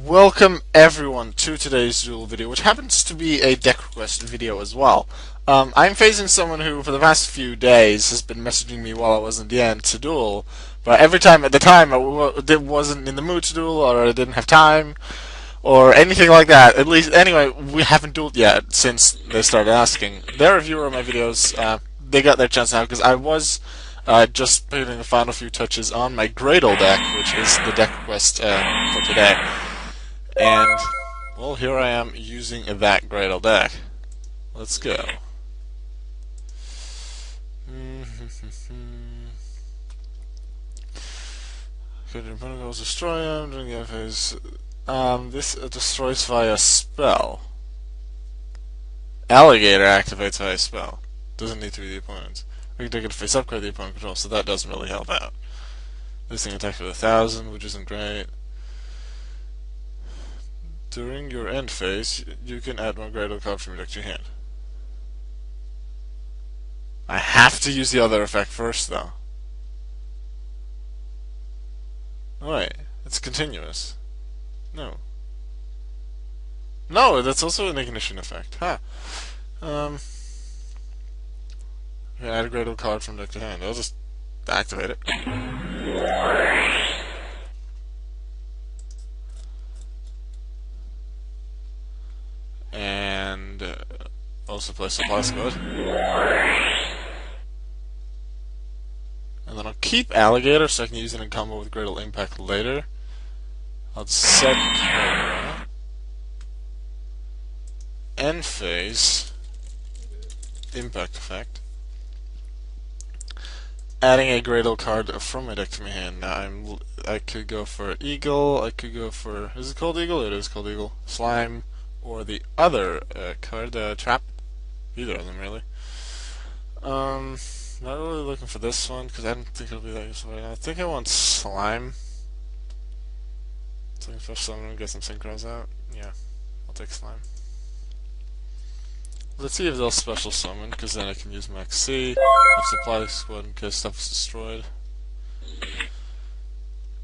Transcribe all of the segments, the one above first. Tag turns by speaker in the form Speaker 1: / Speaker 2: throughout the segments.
Speaker 1: Welcome everyone to today's Duel video, which happens to be a deck request video as well. I'm facing someone who, for the past few days, has been messaging me while I was in the end to duel, but every time at the time I wasn't in the mood to duel, or I didn't have time, or anything like that. At least, anyway, we haven't dueled yet since they started asking. They're a viewer of my videos. They got their chance now because I was just putting the final few touches on my Graydle deck, which is the deck request for today. And, well, here I am using that Graydle deck. Let's go. Could your opponent goes destroy him during the end phase? This destroys via spell. Alligator activates via spell. Doesn't need to be the opponent's. We can take it to face upgrade the opponent control, so that doesn't really help out. This thing attacks with 1,000, which isn't great. During your end phase, you can add one Graydle card from your deck to your hand. I have to use the other effect first, though. Oh, wait, it's continuous. No. No, that's also an ignition effect. Huh. You can add a Graydle card from deck to hand. I'll just activate it. And also play Supply Squad. And then I'll keep Alligator so I can use it in combo with Graydle Impact later. I'll set Cobra. End phase. Impact effect. Adding a Graydle card from my deck to my hand. Now I could go for Eagle. I could go for, is it called Eagle? It is called Eagle. Slime, or the other card, Trap. Either of them really. Not really looking for this one because I don't think it'll be that useful right now. I think I want Slime. So I can fetch someone and get some synchros out. Yeah, I'll take Slime. Let's see if they'll special summon, because then I can use Max C, have Supply Squad in case stuff is destroyed.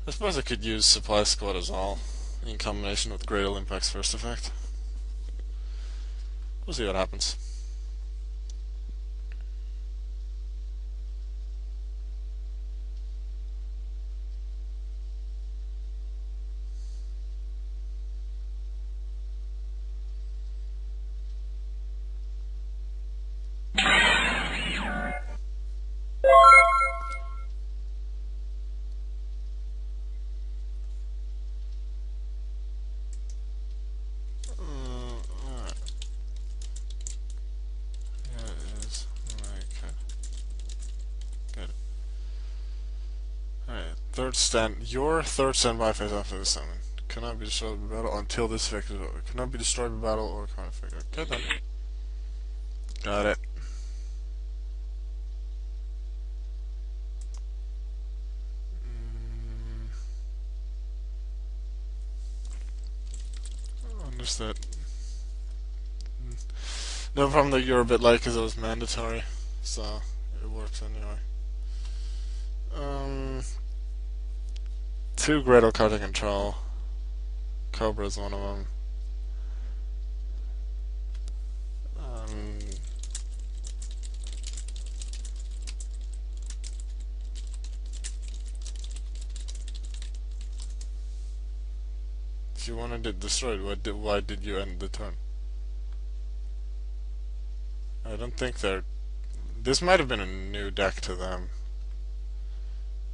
Speaker 1: I suppose I could use Supply Squad as well, in combination with Graydle Impact's first effect. We'll see what happens. Your third standby phase after the summon cannot be destroyed by battle until this effect is over. Cannot be destroyed by battle or card effect. Okay then. Got it. Understood. No problem that you're a bit late because it was mandatory, so it works anyway. 2 Graydle cards I control. Cobra is one of them. If you wanted it destroyed, why did you end the turn? I don't think they're... This might have been a new deck to them.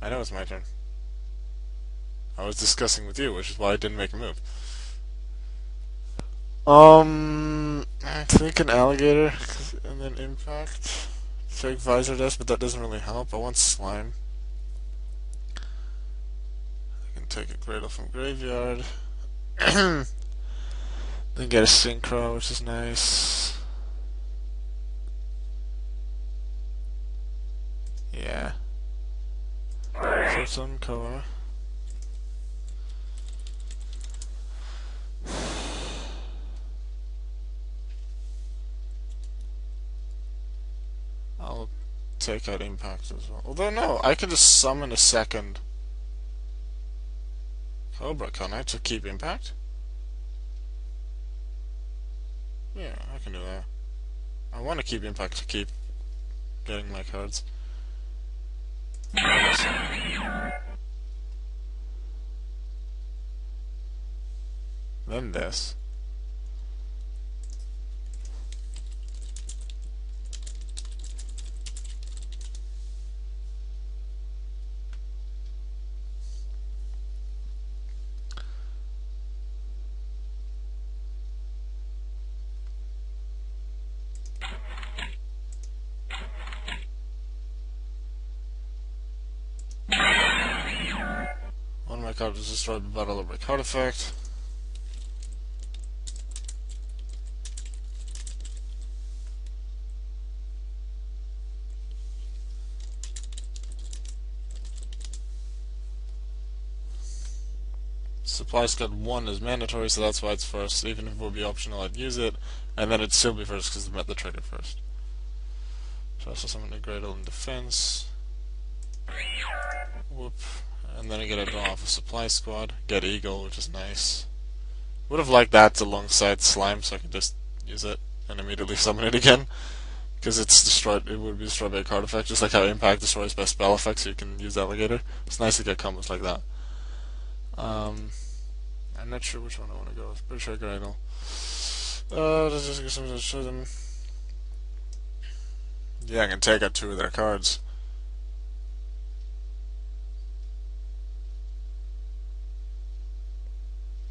Speaker 1: I know it's my turn. I was discussing with you, which is why I didn't make a move. I think an Alligator, and then Impact. Fake Visor Death, but that doesn't really help. I want Slime. I can take a Graydle from Graveyard. Then get a Synchro, which is nice. Yeah. So some cover. I'll take out Impact as well. Although no, I can just summon a second Cobra, can't I, to keep Impact? Yeah, I can do that. I want to keep impact to keep getting my cards. Then this. One of my cards was destroyed by battle over a card effect. Supply squad 1 is mandatory, so that's why it's first. Even if it would be optional, I'd use it, and then it'd still be first because it met the trigger first. So I also summon a Graydle in defense. Whoop. And then I get a draw off a supply squad. Get Eagle, which is nice. Would have liked that alongside Slime, so I could just use it and immediately summon it again. Because it's destroyed, it would be destroyed by a card effect, just like how Impact destroys by spell effects, so you can use Alligator. It's nice to get combos like that. I'm not sure which one I want to go with. Pretty sure Graydle. Let's just get something to show them. Yeah, I can take out 2 of their cards.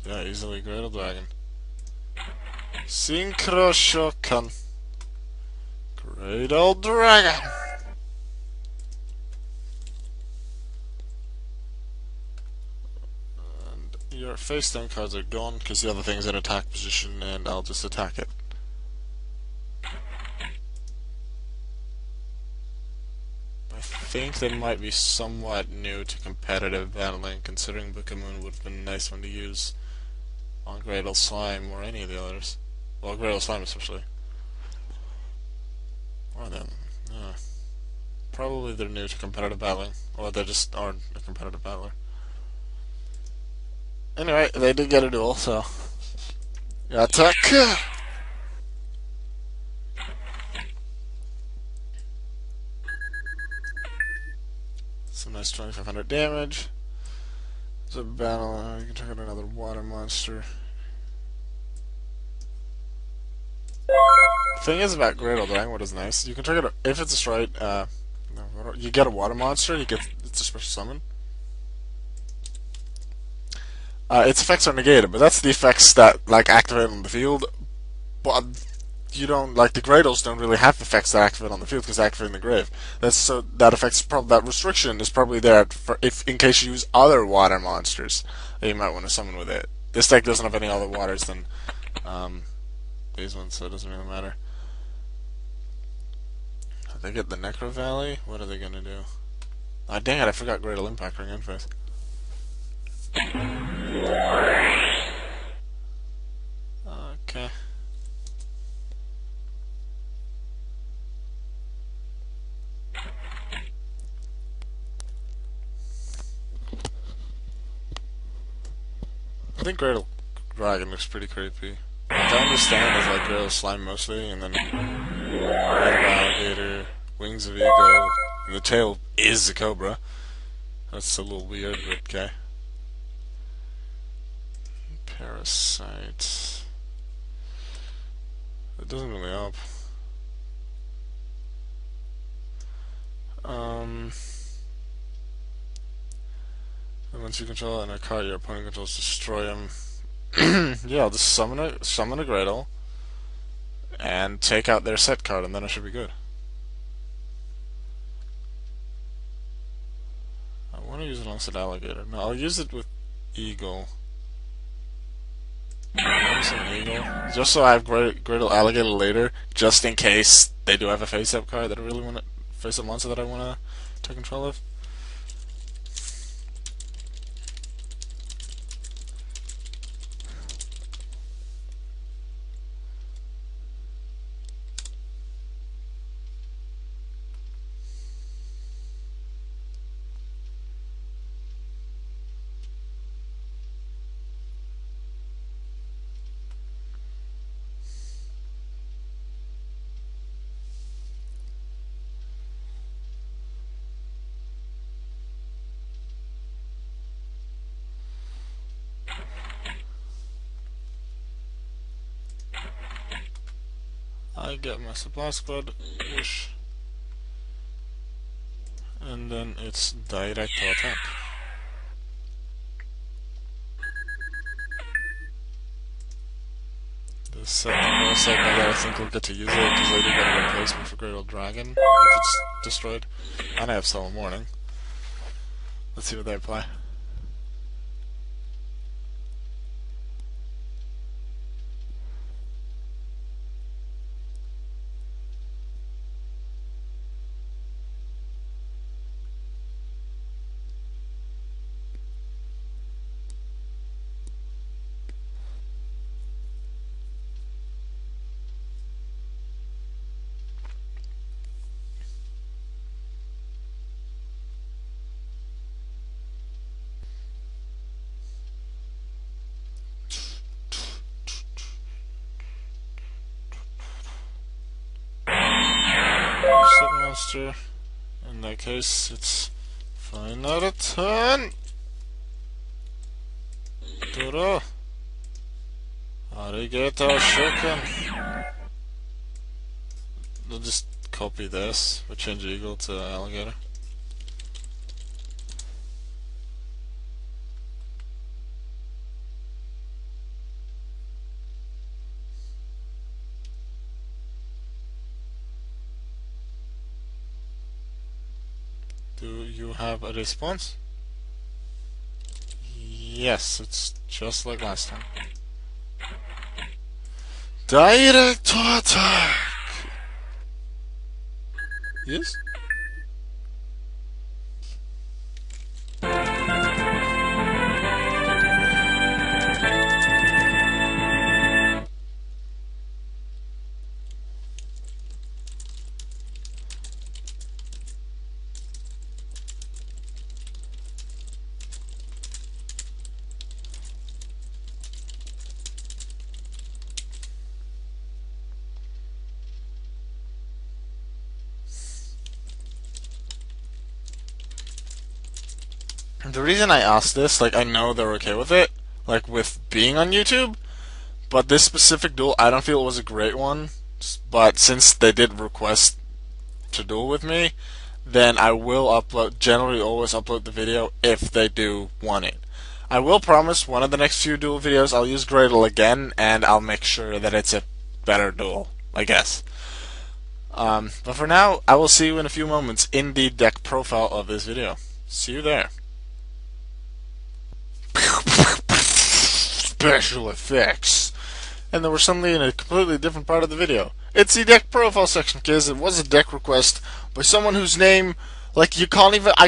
Speaker 1: Yeah, easily Graydle Dragon. Synchro Shokan. Graydle Dragon. And your face down cards are gone because the other thing's in attack position, and I'll just attack it. I think they might be somewhat new to competitive battling, considering Book of Moon would have been a nice one to use on Graydle Slime or any of the others. Well, Graydle Slime especially. Or then, probably they're new to competitive battling, or they just aren't a competitive battler. Anyway, they did get a duel, so attack. Some nice 2500 damage. It's a battle. You can check out another water monster. The thing is about Graydle Dragon, what is nice, you can check it out if it's a straight. You get a water monster. It's a special summon. Its effects are negated, but that's the effects that like activate on the field. But you don't like the Graydles don't really have effects that activate on the field because they activate in the grave. That's so that affects that restriction is probably there for if in case you use other water monsters that you might want to summon with it. This deck doesn't have any other waters than these ones, so it doesn't really matter. They get the Necro Valley. What are they gonna do? Ah, dang it! I forgot Graydle Impact Ring in face. Okay. I think Graydle Dragon looks pretty creepy. What I understand is like Graydle Slime mostly, and then Head of Alligator, Wings of Eagle, and the tail is a Cobra. That's a little weird, but okay. Parasite. It doesn't really help. And once you control it and a card your opponent controls, destroy him. Yeah, I'll just summon a Graydle and take out their set card, and then it should be good. I want to use it alongside Alligator. No, I'll use it with Eagle. Eagle. Just so I have Graydle Alligator later, just in case they do have a face-up card that I really want to face-up monster that I want to take control of. I get my supply squad, whoosh, and then it's direct to attack. The second that I think we'll get to use it because I do get a replacement for Graydle Dragon if it's destroyed. And I have Solemn Warning. Let's see what they apply. Set monster. In that case, it's final turn. Duro. Arigato Shokan. I'll just copy this. We'll change eagle to alligator. Do you have a response? Yes, it's just like last time. Direct to attack! Yes? The reason I asked this, like, I know they're okay with it, like, with being on YouTube, but this specific duel, I don't feel it was a great one, but since they did request to duel with me, then I will upload, generally always upload the video if they do want it. I will promise one of the next few duel videos I'll use Graydle again, and I'll make sure that it's a better duel, I guess. But for now, I will see you in a few moments in the deck profile of this video. See you there. Special effects. And then we're suddenly in a completely different part of the video. It's the deck profile section, kids. It was a deck request by someone whose name, like, I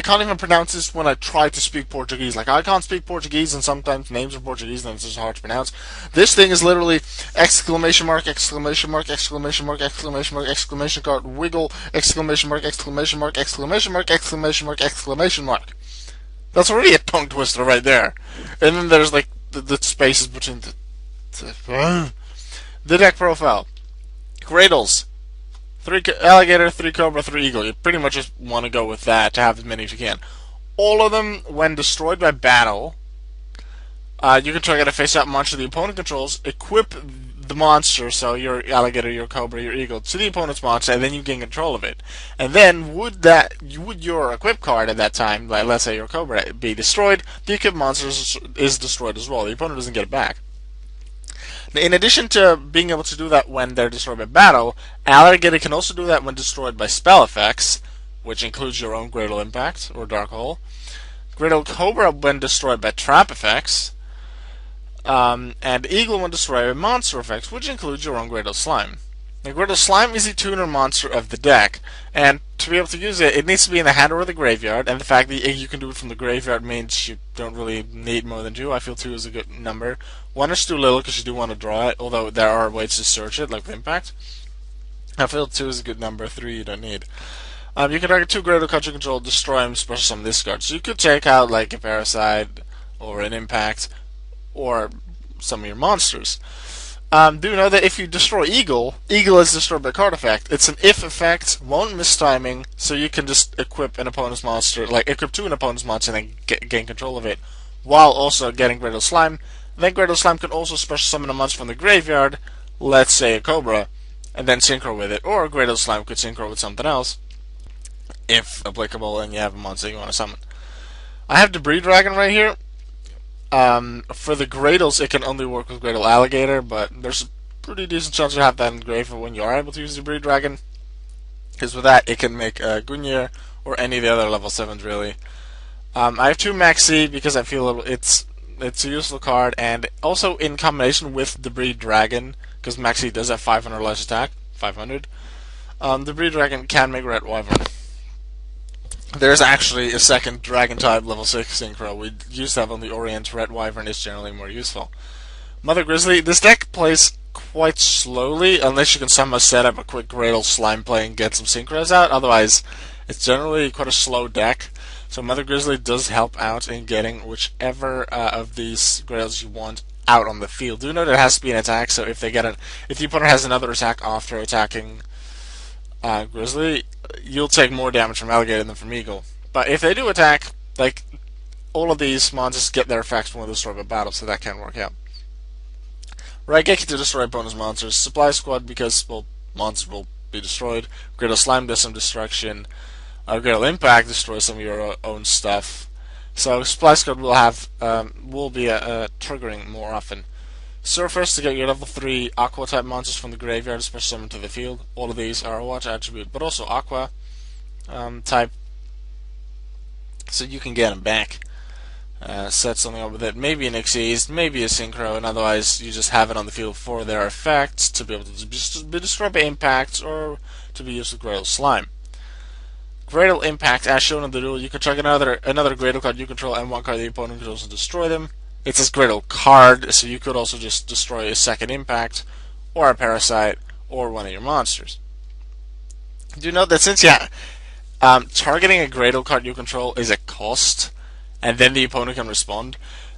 Speaker 1: can't even pronounce this when I try to speak Portuguese. Like, I can't speak Portuguese, and sometimes names are Portuguese, and it's just hard to pronounce. This thing is literally exclamation mark, exclamation mark, exclamation mark, exclamation mark, exclamation mark, wiggle, exclamation mark, exclamation mark, exclamation mark, exclamation mark, exclamation mark. That's already a tongue twister right there. And then there's, like, the spaces between the deck profile. Graydles. 3 alligator, 3 cobra, 3 eagle. You pretty much just want to go with that to have as many as you can. All of them, when destroyed by battle, you can target a face-up monster the opponent controls, equip the monster, so your alligator, your cobra, your eagle, to the opponent's monster, and then you gain control of it. And then, would your equip card at that time, like let's say your cobra, be destroyed, the equipped monster is destroyed as well. The opponent doesn't get it back. Now, in addition to being able to do that when they're destroyed by battle, alligator can also do that when destroyed by spell effects, which includes your own Graydle Impact or Dark Hole. Graydle Cobra when destroyed by trap effects. And Eagle when destroyed by monster effects, which includes your own Graydle Slime. Now, Graydle Slime is the tuner monster of the deck, and to be able to use it, it needs to be in the hand or the graveyard, and the fact that you can do it from the graveyard means you don't really need more than 2. I feel 2 is a good number. 1 is too little because you do want to draw it, although there are ways to search it, like with Impact. I feel 2 is a good number, 3 you don't need. You can target 2 Graydle cards you control, destroy them, special summon this card. So you could take out like a Parasite, or an Impact, or some of your monsters. Do know that if you destroy Eagle, Eagle is destroyed by card effect. It's an if effect, won't miss timing, so you can just equip an opponent's monster, like equip to an opponent's monster and then gain control of it, while also getting Graydle Slime. Then Graydle Slime can also special summon a monster from the graveyard, let's say a Cobra, and then synchro with it, or Graydle Slime could synchro with something else, if applicable, and you have a monster you want to summon. I have Debris Dragon right here. For the Graydles, it can only work with Graydle Alligator, but there's a pretty decent chance you have that in grave when you are able to use Debris Dragon, because with that, it can make Gungnir or any of the other level 7s, really. I have 2 Maxi because I feel it's a useful card, and also in combination with Debris Dragon, because Maxi does have 500 less attack, 500. Debris Dragon can make Red Wyvern. There's actually a second Dragon type level 6 synchro. We used to have only Orient. Red Wyvern is generally more useful. Mother Grizzly, this deck plays quite slowly, unless you can somehow set up a quick Graydle Slime play and get some synchros out. Otherwise, it's generally quite a slow deck. So Mother Grizzly does help out in getting whichever of these Graydles you want out on the field. Do note it has to be an attack, so if the opponent has another attack after attacking Grizzly, you'll take more damage from Alligator than from Eagle. But if they do attack, like, all of these monsters get their effects from the start of a battle, so that can work out. Raigeki to destroy opponent's monsters. Supply Squad because, well, monsters will be destroyed. Graydle Slime does some destruction. Graydle Impact destroys some of your own stuff. So Supply Squad will be triggering more often. Surface to get your level 3 Aqua type monsters from the graveyard, special summon to the field. All of these are a watch attribute, but also Aqua type, so you can get them back. Set something up with it, maybe an Xyz, maybe a Synchro, and otherwise you just have it on the field for their effects to be able to be destroyed by impacts or to be used with Graydle Slime. Graydle Impact, as shown in the duel, you can target another Graydle card you control and one card the opponent controls and destroy them. It says Graydle card, so you could also just destroy a second impact, or a parasite, or one of your monsters. Do note that since targeting a Graydle card you control is a cost, and then the opponent can respond,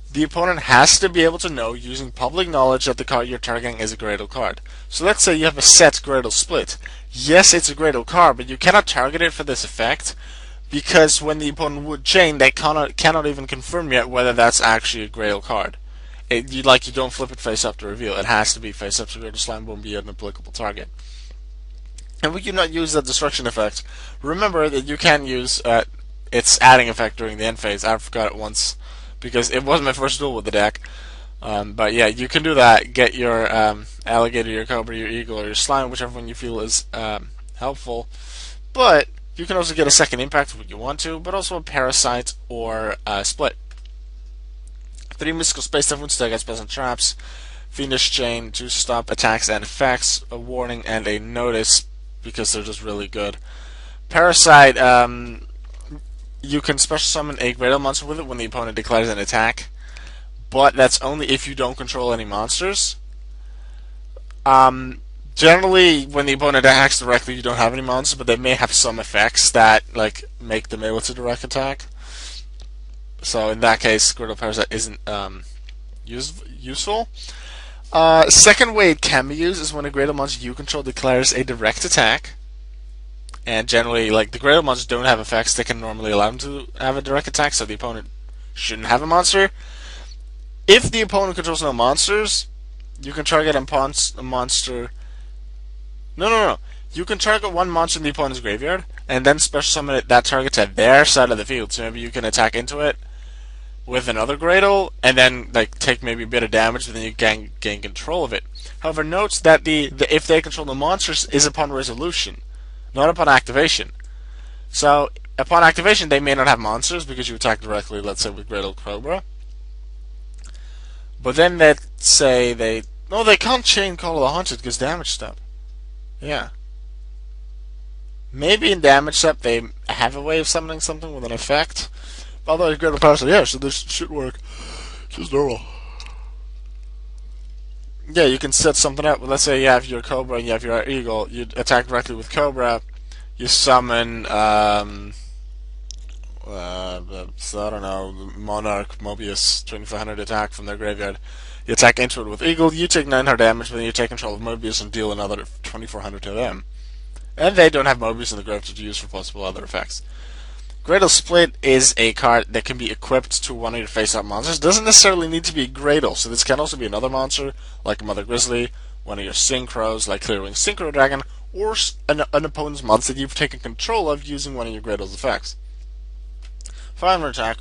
Speaker 1: the opponent has to be able to know using public knowledge that the card you're targeting is a Graydle card. So let's say you have a set Graydle Split. Yes, it's a Graydle card, but you cannot target it for this effect, because when the opponent would chain, they cannot even confirm yet whether that's actually a Graydle card. You don't flip it face up to reveal. It has to be face up, so Graydle Slime won't be an applicable target. And we cannot use that destruction effect. Remember that you can use its adding effect during the end phase. I forgot it once because it was my first duel with the deck. But yeah, you can do that. Get your Alligator, your Cobra, your Eagle, or your Slime, whichever one you feel is helpful. But you can also get a second impact if you want to, but also a Parasite or a Split. 3 Mystical Space Typhoons to against spells and traps. Fiendish Chain to stop attacks and effects. A Warning and a Notice because they're just really good. Parasite, you can special summon a Graydle monster with it when the opponent declares an attack, but that's only if you don't control any monsters. Generally, when the opponent attacks directly, you don't have any monsters, but they may have some effects that make them able to direct attack. So in that case, Graydle Parasite isn't useful. Second way it can be used is when a Graydle monster you control declares a direct attack. And generally, the Graydle monsters don't have effects that can normally allow them to have a direct attack, so the opponent shouldn't have a monster. If the opponent controls no monsters, you can target a monster. No. You can target one monster in the opponent's graveyard, and then special summon that target to their side of the field. So maybe you can attack into it with another Graydle, and then take maybe a bit of damage, but then you can gain control of it. However, note that if they control the monsters is upon resolution, not upon activation. So upon activation, they may not have monsters because you attack directly, let's say with Graydle Cobra. But then let's say they can't chain Call of the Haunted because damage step. Yeah. Maybe in damage step they have a way of summoning something with an effect. Although Graydle Parasite, yeah, so this should work. Just normal. Yeah, you can set something up. Let's say you have your Cobra and you have your Eagle. You attack directly with Cobra. You summon, I don't know, Monarch, Mobius, 2500 attack from their graveyard. You attack into it with Eagle. You take 900 damage, but then you take control of Mobius and deal another 2400 to them. And they don't have Mobius in the graveyard to use for possible other effects. Graydle Split is a card that can be equipped to one of your face-up monsters. Doesn't necessarily need to be Graydle, so this can also be another monster, like Mother Grizzly, one of your synchros, like Clearwing Synchro Dragon, or an opponent's monster that you've taken control of using one of your Graydle's effects. 500 attack,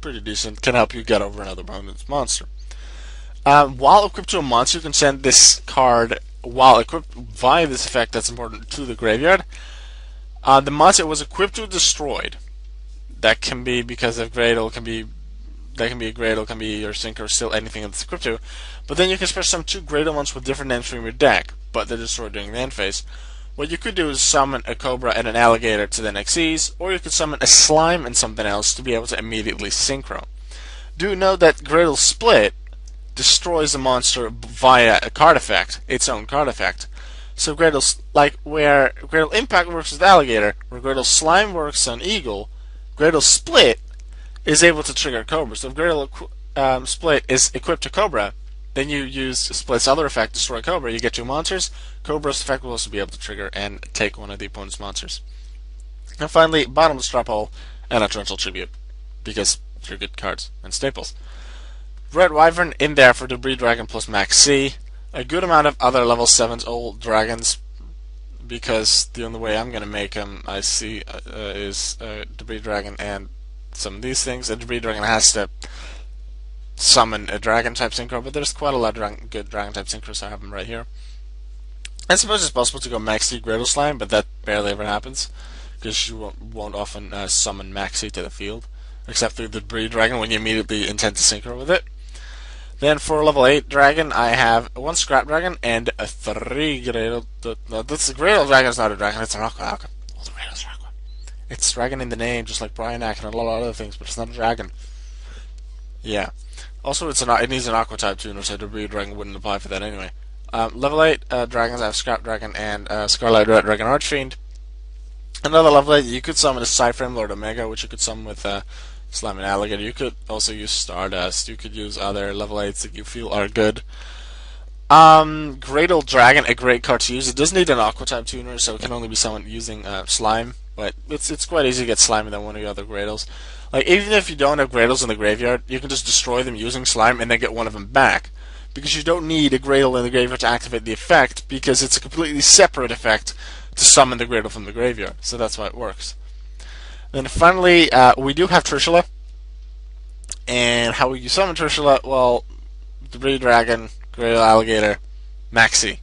Speaker 1: pretty decent, can help you get over another opponent's monster. While equipped to a monster, you can send this card, while equipped via this effect that's important, to the graveyard. The monster was equipped to destroyed. That can be because of Graydle, that can be a Graydle, can be your Synchro, still anything that's equipped to. But then you can special summon 2 Graydle ones with different names from your deck, but they're destroyed during the end phase. What you could do is summon a Cobra and an Alligator to then Xyz, or you could summon a Slime and something else to be able to immediately Synchro. Do know that Graydle Split destroys the monster via a card effect, its own card effect. So Graydle's, like where Graydle Impact works with Alligator, where Graydle Slime works on Eagle, Graydle Split is able to trigger Cobra. So if Graydle Split is equipped to Cobra, then you use Split's other effect, Destroy Cobra, you get 2 monsters. Cobra's effect will also be able to trigger and take one of the opponent's monsters. And finally, Bottomless Drop Hole and a Torrential Tribute, because they're good cards and staples. Red Wyvern in there for Debris Dragon plus Max C. A good amount of other level 7s old dragons, because the only way I'm going to make them, I see, is Debris Dragon and some of these things. A Debris Dragon has to summon a Dragon type Synchro, but there's quite a lot of good Dragon type Synchros, so I have them right here. I suppose it's possible to go Max C Graydle Slime, but that barely ever happens, because you won't often summon Max C to the field, except through the Debris Dragon when you immediately intend to Synchro with it. Then for level 8 Dragon, I have 1 Scrap Dragon and 3 Graydle. No, this Graydle Dragon is not a dragon, it's an Aqua. All the Graydles are Aqua. It's dragon in the name, just like Bryanak and a lot of other things, but it's not a dragon. Yeah. Also, it needs an Aqua type tuner, so Debris Dragon wouldn't apply for that anyway. Level 8 dragons, I have Scrap Dragon and Scarlet Red Dragon Archfiend. Another level 8, you could summon a Cyframe Lord Omega, which you could summon with Slime and Alligator. You could also use Stardust. You could use other level 8s that you feel are good. Graydle Dragon, a great card to use. It does need an Aqua type tuner, so it can only be summoned using Slime. But it's quite easy to get Slime than one of your other Graydles. Like, even if you don't have Graydles in the graveyard, you can just destroy them using Slime and then get one of them back. Because you don't need a Graydle in the graveyard to activate the effect, because it's a completely separate effect to summon the Graydle from the graveyard. So that's why it works. Then finally, we do have Trishula. And how will you summon Trishula? Well, Debris Dragon, Graydle Alligator, Maxi.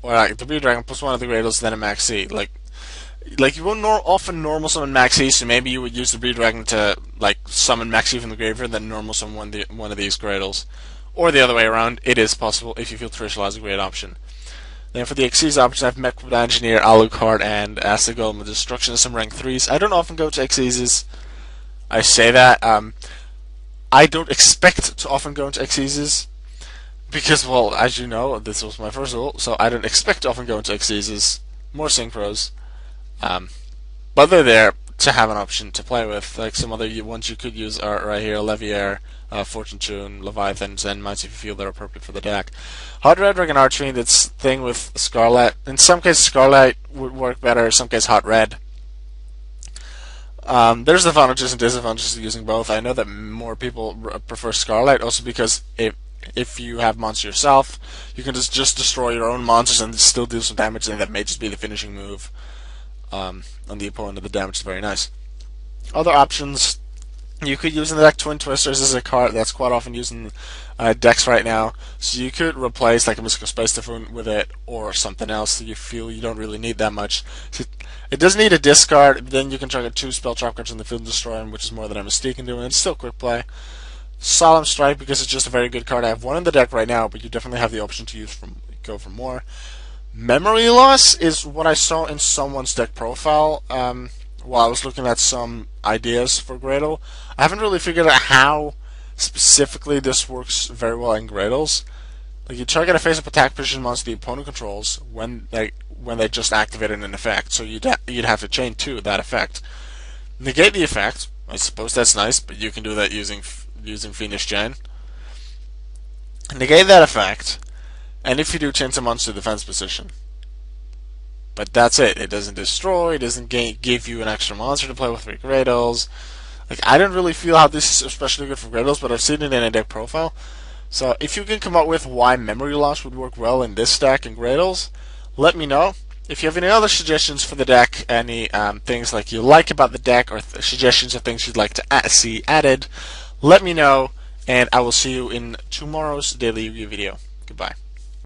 Speaker 1: Or like Debris Dragon plus one of the Graydles, then a Maxi. Like you won't often normal summon Maxi, so maybe you would use the Debris Dragon to like summon Maxi from the graveyard, then normal summon one of these Graydles. Or the other way around, it is possible if you feel Trishula is a great option. Then for the Xyz options, I have Mech Engineer, Alucard, and Acid Golem with Destruction, some rank 3s. I don't often go to Xyz's. I say that. I don't expect to often go into Xyz's, because, well, as you know, this was my first duel, so I don't expect to often go into Xyz's. More Synchros. But they're there to have an option to play with. Like some other ones you could use are right here: Leviair, Fortune Tune, Leviathan, Zen Mites if you feel they're appropriate for the deck. Hot Red Dragon Archfiend, its thing with Scarlet. In some cases Scarlet would work better, in some cases Hot Red. There's advantages and disadvantages to using both. I know that more people prefer Scarlet, also because if you have monster yourself, you can just destroy your own monsters and still do some damage, and that may just be the finishing move on the opponent, of the damage is very nice. Other options you could use in the deck: Twin Twisters is a card that's quite often used in decks right now. So you could replace like a Mystical Space Typhoon with it, or something else that you feel you don't really need that much. So it does need a discard, but then you can try to get 2 spell trap cards in the field and destroy them, which is more than a Mystique can do, and it's still quick play. Solemn Strike, because it's just a very good card. I have one in the deck right now, but you definitely have the option to go for more. Memory Loss is what I saw in someone's deck profile while I was looking at some ideas for Graydle. I haven't really figured out how specifically this works very well in Graydles. Like, you target a face-up attack position monster the opponent controls when they just activated an effect, so you'd have to chain 2 of that effect. Negate the effect. I suppose that's nice, but you can do that using Fiendish Chain. Negate that effect, and if you do, chain some monster defense position. But that's it. It doesn't destroy, it doesn't give you an extra monster to play with 3 Graydles. Like, I don't really feel how this is especially good for Graydles, but I've seen it in a deck profile. So if you can come up with why memory loss would work well in this deck and Graydles, let me know. If you have any other suggestions for the deck, any things like you like about the deck, or suggestions of things you'd like to see added, let me know, and I will see you in tomorrow's daily review video. Goodbye.